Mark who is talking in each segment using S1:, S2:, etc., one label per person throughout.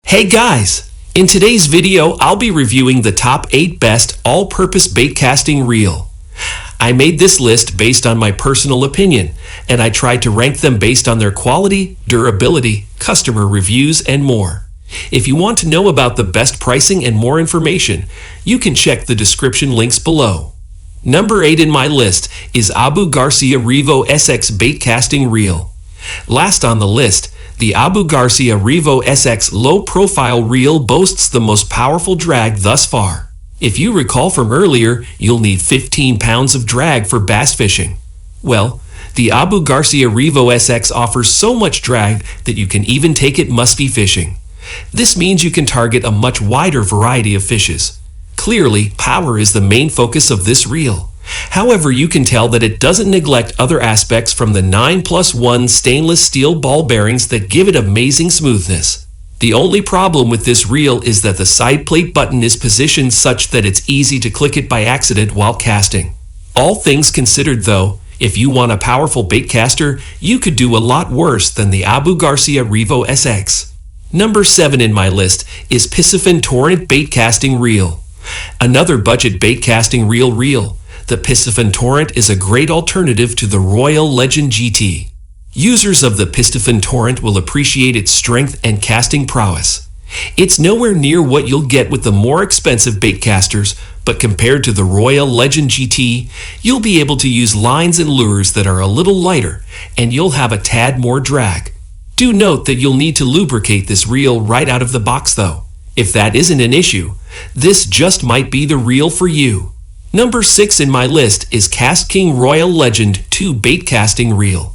S1: Hey guys! In today's video, I'll be reviewing the top 8 best all-purpose bait casting reel. I made this list based on my personal opinion, and I tried to rank them based on their quality, durability, customer reviews, and more. If you want to know about the best pricing and more information, you can check the description links below. Number 8 in my list is Garcia Revo SX bait casting reel. Last on the list, the Garcia Revo SX low-profile reel boasts the most powerful drag thus far. If you recall from earlier, you'll need 15 pounds of drag for bass fishing. Well, the Garcia Revo SX offers so much drag that you can even take it musky fishing. This means you can target a much wider variety of fishes. Clearly, power is the main focus of this reel. However, you can tell that it doesn't neglect other aspects from the 9+1 stainless steel ball bearings that give it amazing smoothness. The only problem with this reel is that the side plate button is positioned such that it's easy to click it by accident while casting. All things considered though, if you want a powerful bait caster, you could do a lot worse than the Garcia Revo SX. Number 7 in my list is Pfan Torrent bait casting reel. Another budget bait casting reel. The Pfan Torrent is a great alternative to the Royal Legend GT. Users of the Pfan Torrent will appreciate its strength and casting prowess. It's nowhere near what you'll get with the more expensive bait casters, but compared to the Royal Legend GT, you'll be able to use lines and lures that are a little lighter, and you'll have a tad more drag. Do note that you'll need to lubricate this reel right out of the box though. If that isn't an issue, this just might be the reel for you. Number 6 in my list is KastKing Royal Legend 2 bait casting reel.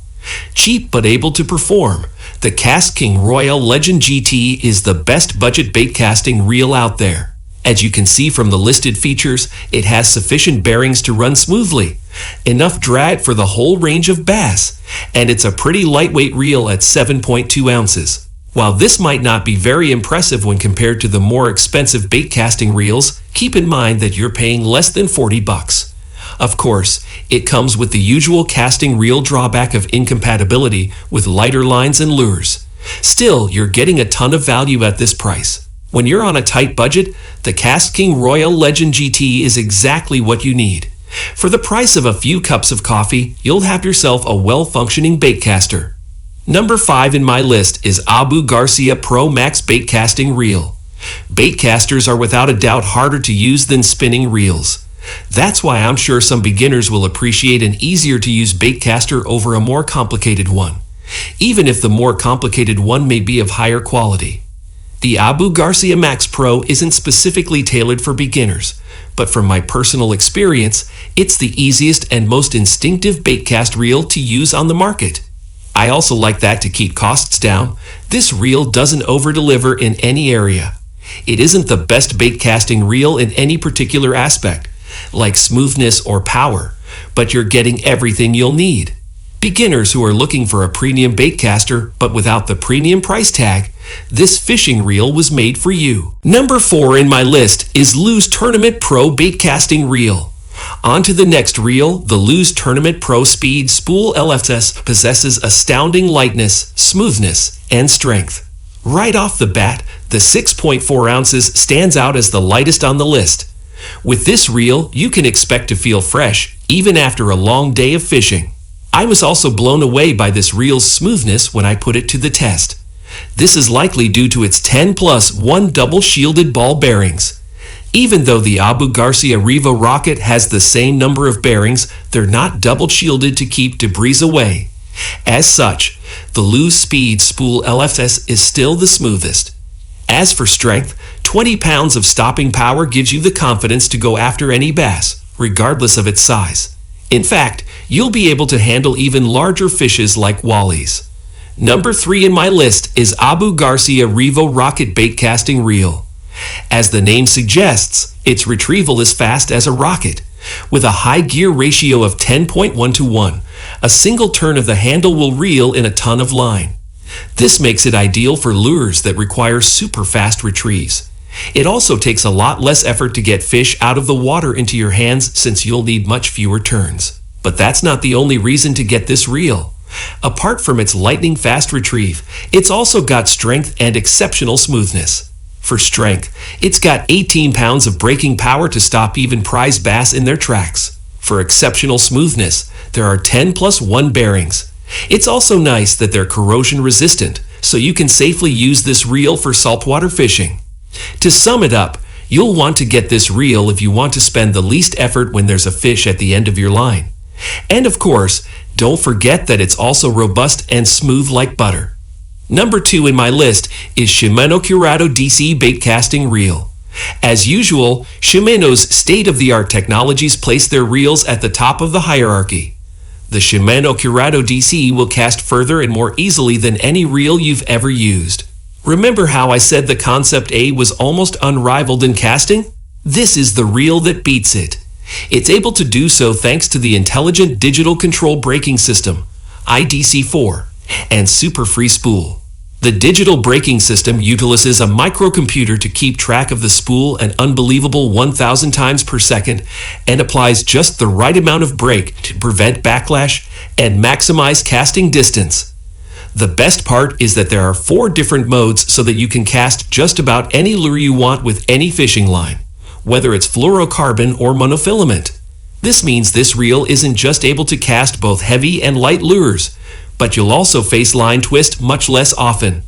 S1: Cheap but able to perform, the KastKing Royal Legend GT is the best budget bait casting reel out there. As you can see from the listed features, it has sufficient bearings to run smoothly, enough drag for the whole range of bass, and it's a pretty lightweight reel at 7.2 ounces. While this might not be very impressive when compared to the more expensive bait casting reels, keep in mind that you're paying less than $40. Of course, it comes with the usual casting reel drawback of incompatibility with lighter lines and lures. Still, you're getting a ton of value at this price. When you're on a tight budget, the KastKing Royal Legend GT is exactly what you need. For the price of a few cups of coffee, you'll have yourself a well-functioning bait caster. Number 5 in my list is Garcia Pro Max bait casting reel. Bait casters are without a doubt harder to use than spinning reels. That's why I'm sure some beginners will appreciate an easier to use bait caster over a more complicated one, even if the more complicated one may be of higher quality. The Garcia Max Pro isn't specifically tailored for beginners, but from my personal experience, it's the easiest and most instinctive bait cast reel to use on the market. I also like that to keep costs down, this reel doesn't over-deliver in any area. It isn't the best bait casting reel in any particular aspect, like smoothness or power, but you're getting everything you'll need. Beginners who are looking for a premium bait caster but without the premium price tag, this fishing reel was made for you. Number 4 in my list is Lew's Tournament Pro bait casting reel. On to the next reel, the Lew's Tournament Pro Speed Spool LFS possesses astounding lightness, smoothness, and strength. Right off the bat, the 6.4 ounces stands out as the lightest on the list. With this reel, you can expect to feel fresh, even after a long day of fishing. I was also blown away by this reel's smoothness when I put it to the test. This is likely due to its 10+1 double shielded ball bearings. Even though the Garcia Revo Rocket has the same number of bearings, they're not double shielded to keep debris away. As such, the Lew's Speed Spool LFS is still the smoothest. As for strength, 20 pounds of stopping power gives you the confidence to go after any bass, regardless of its size. In fact, you'll be able to handle even larger fishes like wallies. Number 3 in my list is Garcia Revo Rocket bait casting reel. As the name suggests, its retrieval is fast as a rocket. With a high gear ratio of 10.1:1, a single turn of the handle will reel in a ton of line. This makes it ideal for lures that require super fast retrieves. It also takes a lot less effort to get fish out of the water into your hands since you'll need much fewer turns. But that's not the only reason to get this reel. Apart from its lightning-fast retrieve, it's also got strength and exceptional smoothness. For strength, it's got 18 pounds of braking power to stop even prize bass in their tracks. For exceptional smoothness, there are 10+1 bearings. It's also nice that they're corrosion resistant, so you can safely use this reel for saltwater fishing. To sum it up, you'll want to get this reel if you want to spend the least effort when there's a fish at the end of your line. And of course, don't forget that it's also robust and smooth like butter. Number 2 in my list is Shimano Curated DC Baitcasting Reel. As usual, Shimano's state-of-the-art technologies place their reels at the top of the hierarchy. The Shimano Curated DC will cast further and more easily than any reel you've ever used. Remember how I said the Concept A was almost unrivaled in casting? This is the reel that beats it. It's able to do so thanks to the Intelligent Digital Control Braking System, IDC4, and Super Free Spool. The digital braking system utilizes a microcomputer to keep track of the spool an unbelievable 1,000 times per second and applies just the right amount of brake to prevent backlash and maximize casting distance. The best part is that there are 4 different modes so that you can cast just about any lure you want with any fishing line, whether it's fluorocarbon or monofilament. This means this reel isn't just able to cast both heavy and light lures, but you'll also face line twist much less often.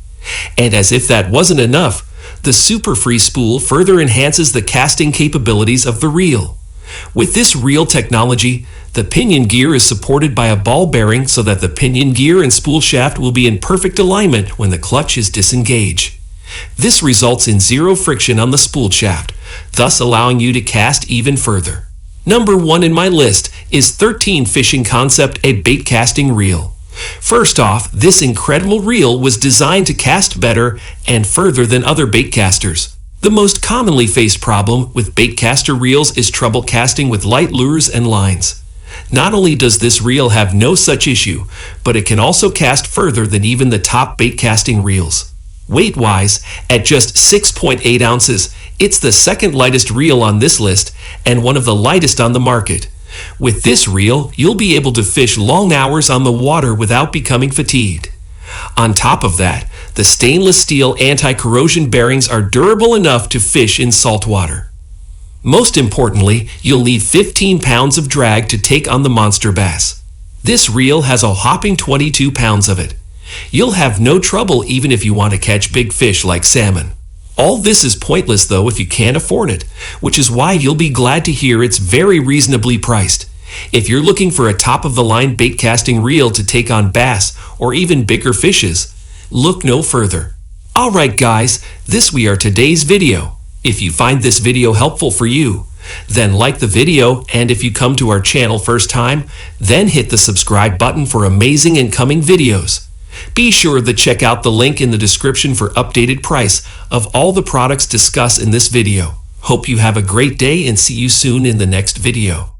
S1: And as if that wasn't enough, the Super Free Spool further enhances the casting capabilities of the reel. With this reel technology, the pinion gear is supported by a ball bearing so that the pinion gear and spool shaft will be in perfect alignment when the clutch is disengaged. This results in 0 friction on the spool shaft, thus allowing you to cast even further. Number 1 in my list is 13 Fishing Concept A Baitcasting Reel. First off, this incredible reel was designed to cast better and further than other baitcasters. The most commonly faced problem with baitcaster reels is trouble casting with light lures and lines. Not only does this reel have no such issue, but it can also cast further than even the top baitcasting reels. Weight-wise, at just 6.8 ounces, it's the second lightest reel on this list and one of the lightest on the market. With this reel, you'll be able to fish long hours on the water without becoming fatigued. On top of that, the stainless steel anti-corrosion bearings are durable enough to fish in saltwater. Most importantly, you'll need 15 pounds of drag to take on the monster bass. This reel has a whopping 22 pounds of it. You'll have no trouble even if you want to catch big fish like salmon. All this is pointless though if you can't afford it, which is why you'll be glad to hear it's very reasonably priced. If you're looking for a top-of-the-line baitcasting reel to take on bass or even bigger fishes, look no further. Alright guys, this we are today's video. If you find this video helpful for you, then like the video, and if you come to our channel first time, then hit the subscribe button for amazing incoming videos. Be sure to check out the link in the description for updated price of all the products discussed in this video. Hope you have a great day and see you soon in the next video.